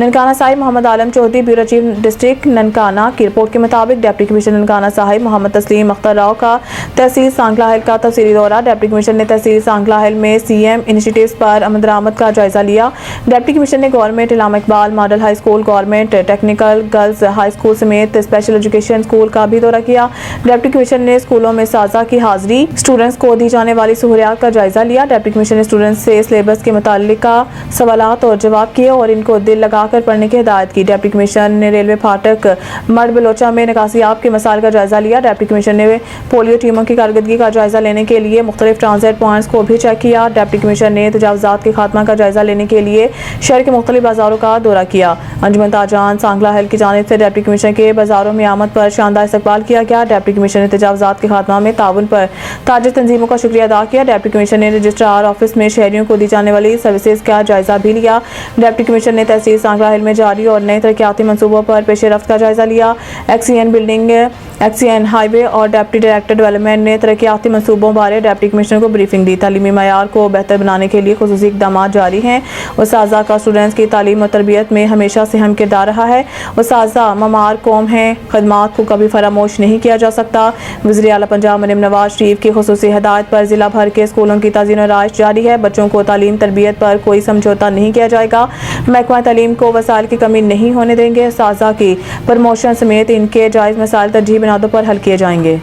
Nankana Sahib Mohammad Alam Chaudhry, bureau chief district Nankana की report के मुताबिक डिप्टी कमिश्नर ननकाना साहिब मोहम्मद तस्लीम अख्तर राव का तहसील सांगला हिल का तफसीली दौरा। डिप्टी कमिश्नर ने तहसील सांगला हिल में सीएम इनिशिएटिव्स पर अमल दरामद का जायजा लिया। डिप्टी कमिश्नर ने government Allama Iqbal model high school, government technical girls high school समेत स्पेशल एजुकेशन स्कूल का भी दौरा किया। डिप्टी कमिश्नर ने स्कूलों में साजा की हाजिरी, स्टूडेंट्स को दी जाने वाली सहूलियात का जायजा लिया। डिप्टी कमिश्नर ने स्टूडेंट्स से सिलेबस के मुतालिका सवालात और जवाब किए और इनको दिल लगाकर पढ़ने की हिदायत की। डिप्टी कमिश्नर ने रेलवे फाटक मड बलोचा में निकासियाब के मसाइल का जायजा लिया। डिप्टी कमिश्नर ने पोलियो टीमों की कारकर्दगी का जायजा लेने के लिए मुख्तलिफ ट्रांजिट पॉइंट्स को भी चेक किया। डिप्टी कमिश्नर ने तजावुज़ात के खात्मा का जायजा लेने के लिए शहर के मुख्तलिफ बाजारों का दौरा किया। अंजुमन ताजान सांगला हिल की जानिब से डिप्टी कमिश्नर के बाजारों में आमद पर शानदार इस्तकबाल किया गया। डिप्टी कमिश्नर ने तजावुज़ात के खात्मा में ताउन पर ताजिर तंजीमों का शुक्रिया अदा किया। डिप्टी कमिश्नर ने रजिस्ट्रार ऑफिस में शहरियों को दी जाने वाली सर्विसेज का जायजा भी लिया। डिप्टी कमिश्नर ने तहसील सांगला हिल में जारी और नए तरक्याती मनसूबों पर पेश रफ्त का जायजा लिया। एक्सीएन बिल्डिंग, एक्सीएन हाईवे और डिप्टी डायरेक्टर डेवलपमेंट ने तरक्याती मनसूबों बारे डिप्टी कमिश्नर को ब्रीफिंग दी। तालीमी मयार को बेहतर बनाने के लिए खुसूसी इक़दाम जारी हैं। उस्ताज़ा का स्टूडेंट्स की तालीम और तरबियत में हमेशा से अहम किरदार रहा है। उस्ताज़ा ममार कौम हैं, खदमात को कभी फरामोश नहीं किया जा सकता। वज़ीर आला पंजाब मरीम नवाज शरीफ की खुसूसी हिदायत पर जिला भर के स्कूलों की ताज़ीन और राइश जारी है। बच्चों को तालीम तरबियत पर कोई समझौता नहीं किया जाएगा। महकमा तालीम को वसाइल की कमी नहीं होने देंगे। उस्ताज़ा की प्रमोशन समेत इनके जायज़ मसाइल तरजीही बुनियादों पर हल किए जाएंगे।